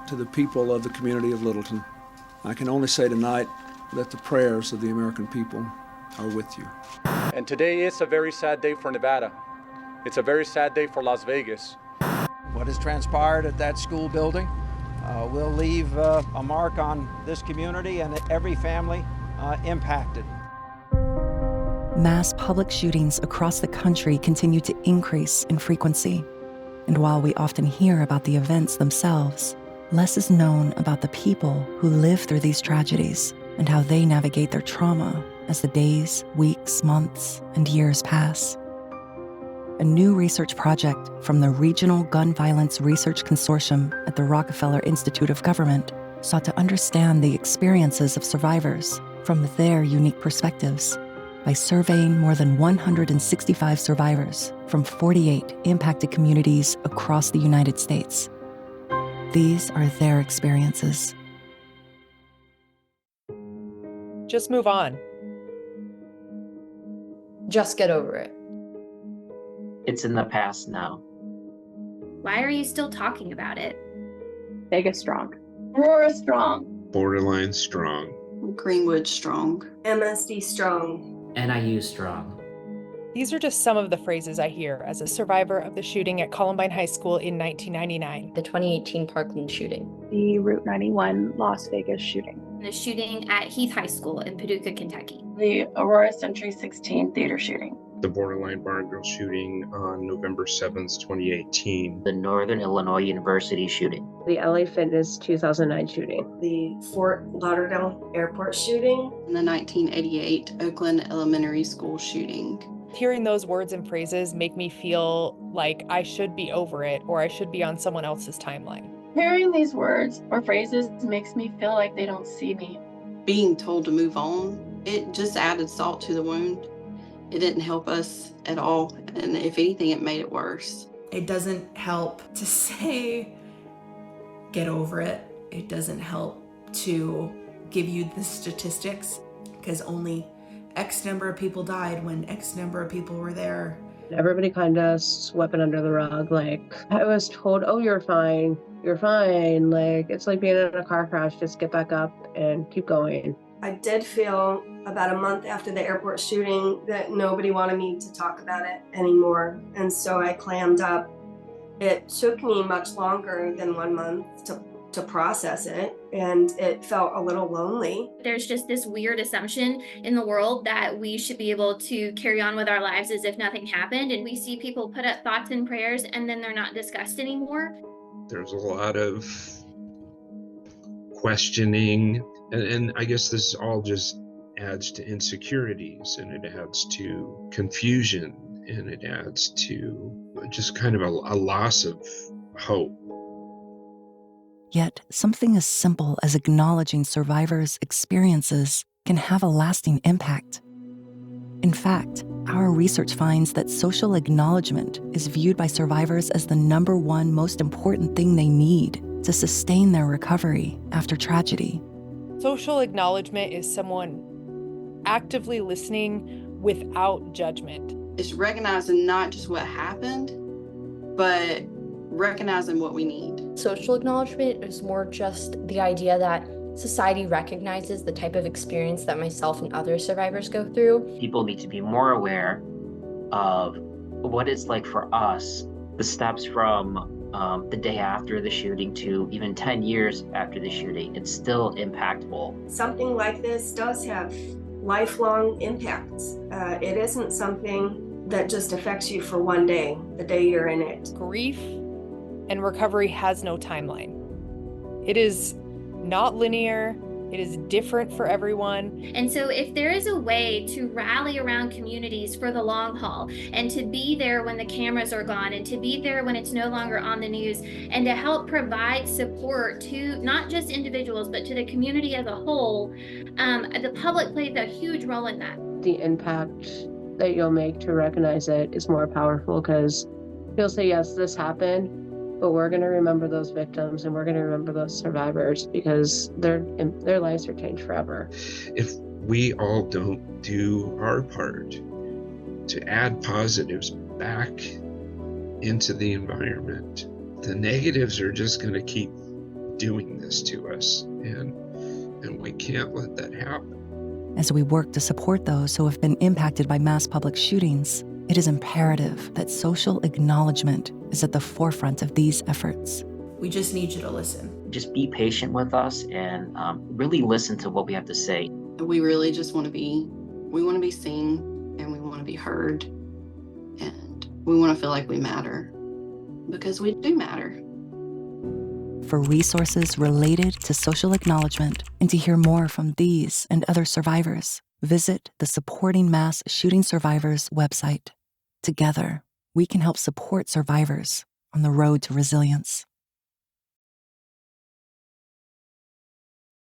to the people of the community of Littleton. I can only say tonight that the prayers of the American people are with you. And today is a very sad day for Nevada. It's a very sad day for Las Vegas. What has transpired at that school building will leave a mark on this community and every family impacted. Mass public shootings across the country continue to increase in frequency. And while we often hear about the events themselves, less is known about the people who live through these tragedies and how they navigate their trauma as the days, weeks, months, and years pass. A new research project from the Regional Gun Violence Research Consortium at the Rockefeller Institute of Government sought to understand the experiences of survivors from their unique perspectives by surveying more than 165 survivors from 48 impacted communities across the United States. These are their experiences. Just move on. Just get over it. It's in the past now. Why are you still talking about it? Vegas strong. Aurora strong. Borderline strong. Greenwood strong. MSD strong. NIU strong. These are just some of the phrases I hear as a survivor of the shooting at Columbine High School in 1999. The 2018 Parkland shooting. The Route 91 Las Vegas shooting. The shooting at Heath High School in Paducah, Kentucky. The Aurora Century 16 theater shooting. The Borderline Bar Girl shooting on November 7th, 2018. The Northern Illinois University shooting. The LA Fitness 2009 shooting. The Fort Lauderdale Airport shooting. And the 1988 Oakland Elementary School shooting. Hearing those words and phrases make me feel like I should be over it or I should be on someone else's timeline. Hearing these words or phrases makes me feel like they don't see me. Being told to move on, it just added salt to the wound. It didn't help us at all, and if anything, it made it worse. It doesn't help to say, get over it. It doesn't help to give you the statistics, because only X number of people died when X number of people were there. Everybody kind of swept it under the rug. Like, I was told, oh, you're fine. You're fine. Like, it's like being in a car crash. Just get back up and keep going. I did feel about a month after the airport shooting that nobody wanted me to talk about it anymore. And so I clammed up. It took me much longer than 1 month to process it, and it felt a little lonely. There's just this weird assumption in the world that we should be able to carry on with our lives as if nothing happened. And we see people put up thoughts and prayers and then they're not discussed anymore. There's a lot of questioning, and I guess this all just adds to insecurities, and it adds to confusion, and it adds to just kind of a loss of hope. Yet, something as simple as acknowledging survivors' experiences can have a lasting impact. In fact, our research finds that social acknowledgement is viewed by survivors as the #1 most important thing they need to sustain their recovery after tragedy. Social acknowledgement is someone actively listening without judgment. It's recognizing not just what happened, but recognizing what we need. Social acknowledgement is more just the idea that society recognizes the type of experience that myself and other survivors go through. People need to be more aware of what it's like for us, the steps from the day after the shooting to even 10 years after the shooting. It's still impactful. Something like this does have lifelong impacts. It isn't something that just affects you for one day, the day you're in it. Grief and recovery has no timeline. It is not linear. It is different for everyone. And so if there is a way to rally around communities for the long haul and to be there when the cameras are gone and to be there when it's no longer on the news and to help provide support to not just individuals, but to the community as a whole, the public plays a huge role in that. The impact that you'll make to recognize it is more powerful, because you'll say, yes, this happened, but we're going to remember those victims and we're going to remember those survivors, because their lives are changed forever. If we all don't do our part to add positives back into the environment, the negatives are just going to keep doing this to us, and we can't let that happen. As we work to support those who have been impacted by mass public shootings, it is imperative that social acknowledgement is at the forefront of these efforts. We just need you to listen. Just be patient with us and really listen to what we have to say. We really just want to be seen, and we want to be heard, and we want to feel like we matter, because we do matter. For resources related to social acknowledgement and to hear more from these and other survivors, visit the Supporting Mass Shooting Survivors website. Together, we can help support survivors on the road to resilience.